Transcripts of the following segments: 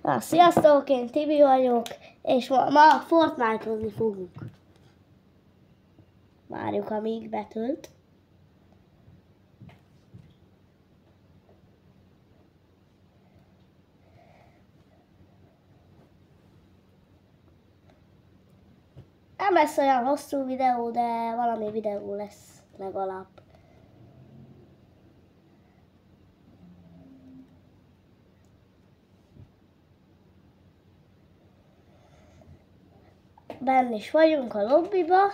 Na, sziasztok, én Tibi vagyok, és ma Fortnite-ozni fogunk. Várjuk, amíg betölt. Nem lesz olyan hosszú videó, de valami videó lesz legalább. Benn is vagyunk a lobbyba.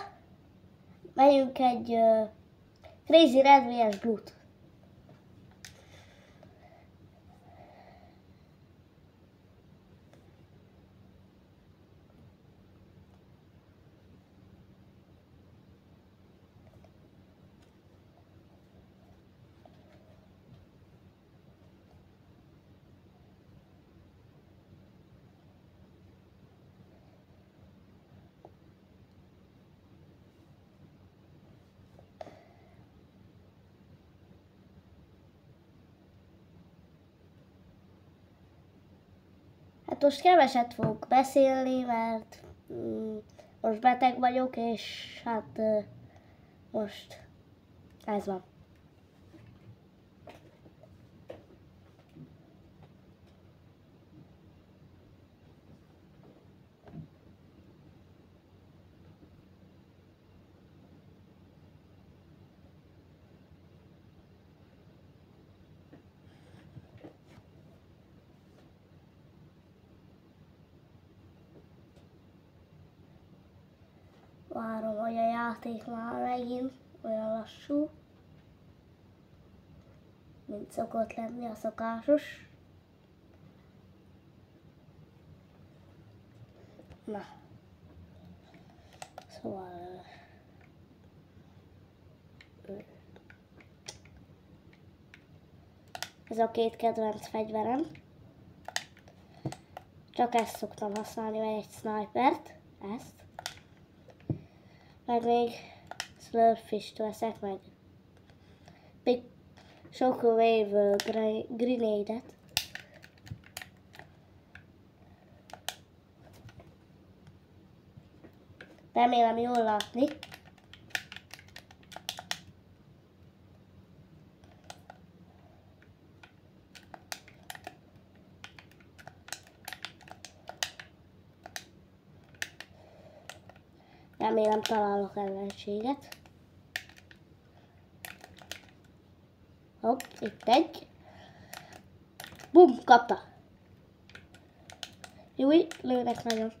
Megyünk egy Crazy Red vs Blue-t. Hát most keveset fogok beszélni, mert most beteg vagyok, és hát most ez van. Várom, hogy a játék már megint olyan lassú, mint szokott lenni a szokásos. Na. Szóval... ez a két kedvenc fegyverem. Csak ezt szoktam használni, vagy egy snipert. Ezt. Meg még Slurpfish-t veszek meg. Még Shockwave Grenade-et. Remélem jól látni. Remélem találok ellenséget. Hopp, itt egy. Bum, kapta. Júj, lőnek nagyon.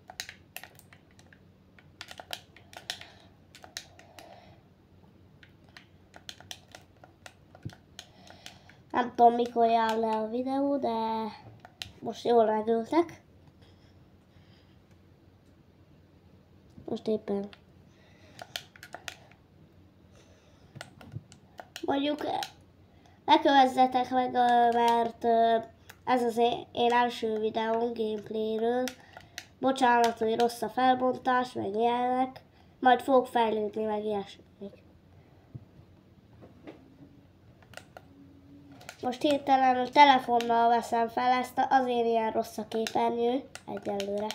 Nem tudom, mikor jár le a videó, de most jól megöltek. Most éppen. Mondjuk ne kövezzetek meg, mert ez az én első videóm gameplayről. Bocsánat, hogy rossz a felbontás, meg ilyenek. Majd fogok fejlődni, meg ilyesmik. Most hirtelen a telefonnal veszem fel ezt, azért ilyen rossz a képernyő egyelőre.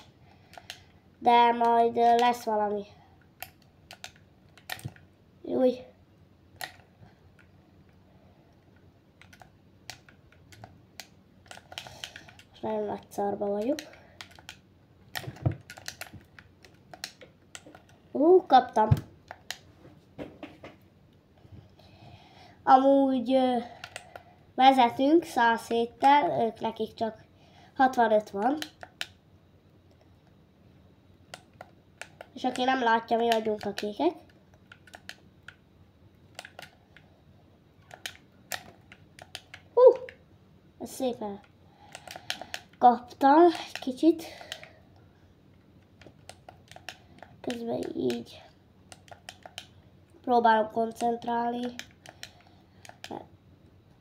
De majd lesz valami. Júj. Most nagyon nagy szarba vagyok. Kaptam. Amúgy vezetünk 107-tel, ők nekik csak 65 van. És aki nem látja, mi vagyunk a kékek. Ez szépen kaptam egy kicsit. Közben így próbálom koncentrálni.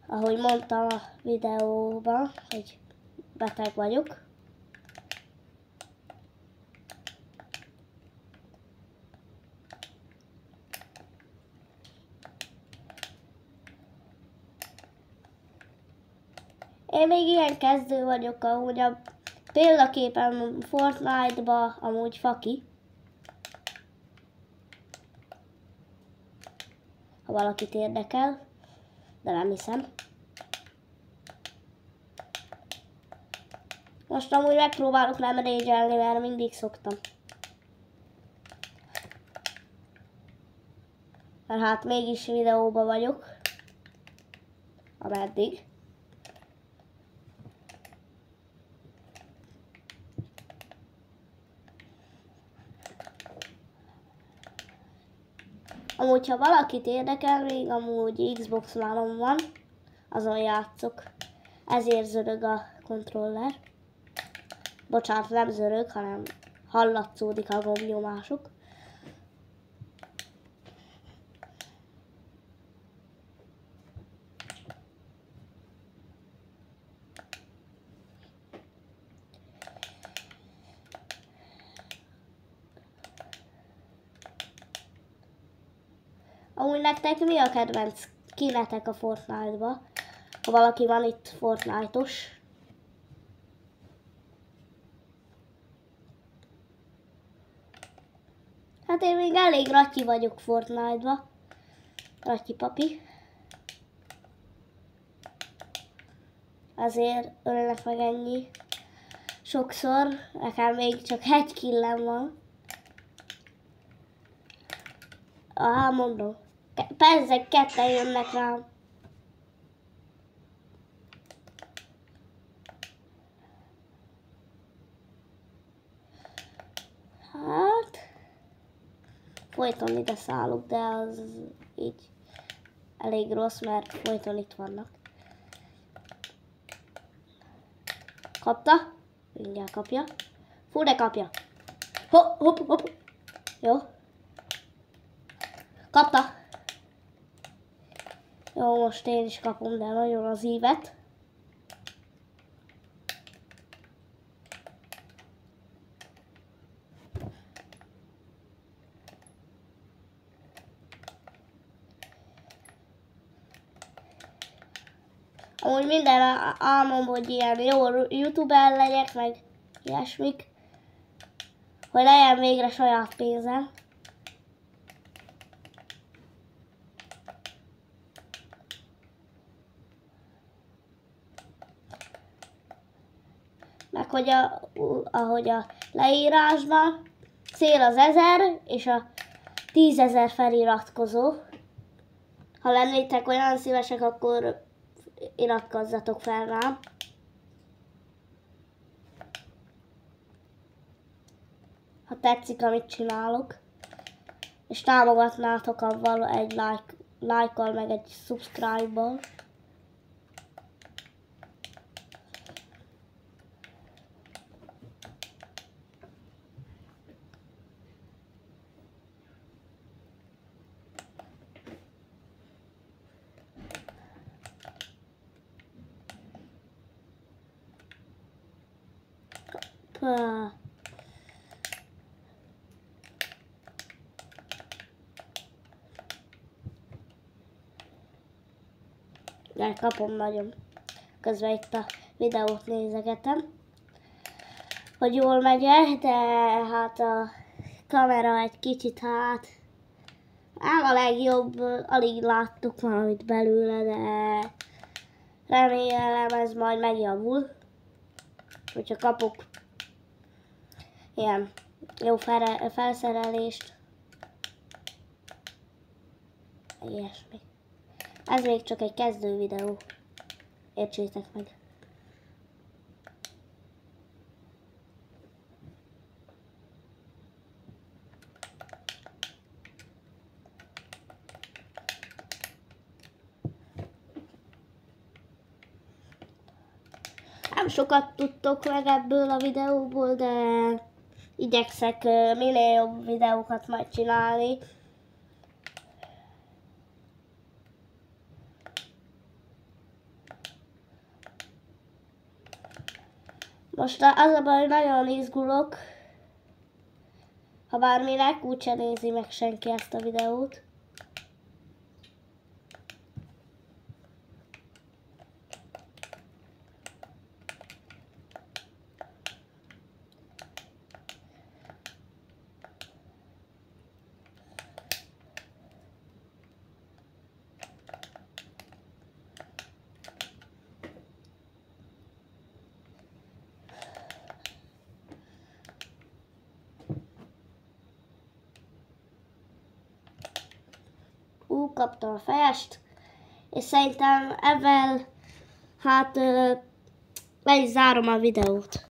Ahogy mondtam a videóban, hogy beteg vagyok. Én még ilyen kezdő vagyok, ahogy a Példaképpen Fortnite-ba amúgy Faki. Ha valakit érdekel, de nem hiszem. Most amúgy megpróbálok nem rage-elni, mert mindig szoktam. Mert hát mégis videóba vagyok. Ameddig. Amúgy, ha valakit érdekel, még amúgy Xbox One-on van, azon játszok. Ezért zörög a kontroller. Bocsánat, nem zörög, hanem hallatszódik a gombnyomásuk. Amúgy nektek mi a kedvenc skinetek a Fortnite-ba? Ha valaki van itt Fortnite-os. Hát én még elég ratyi vagyok Fortnite-ba. Ratyi papi. Azért ölnek meg ennyi. Sokszor, nekem még csak egy killem van. Mondom. Persze, ketten jönnek rám. Hát... Folyton ide szállok, de az így elég rossz, mert folyton itt vannak. Kapta? Mindjárt kapja. Fú, de kapja. Hopp, hopp, hopp. Jó. Kapta. Jó, most én is kapom, de nagyon az ívet. Amúgy minden álmom, hogy ilyen jó youtuber legyek, meg ilyesmik. Hogy legyen végre saját pénzem. Meg hogy ahogy a leírásban cél az 1000 és a 10.000 feliratkozó. Ha lennétek olyan szívesek, akkor iratkozzatok fel rám. Ha tetszik, amit csinálok. És támogatnátok avval egy like-kal, meg egy subscribe-bal. De kapom nagyon. Közben itt a videót nézegetem, hogy jól megy, de hát a kamera egy kicsit nem a legjobb, alig láttuk valamit belőle, de remélem ez majd megjavul, hogyha kapok ilyen jó felszerelést, ilyesmi. Ez még csak egy kezdő videó, értsétek meg. Nem sokat tudtok meg ebből a videóból, de igyekszek minél jobb videókat majd csinálni. Most az a baj, nagyon izgulok, ha bárminek, úgyse nézi meg senki ezt a videót. kaptam a fejest, és szerintem ezzel hát le is zárom a videót.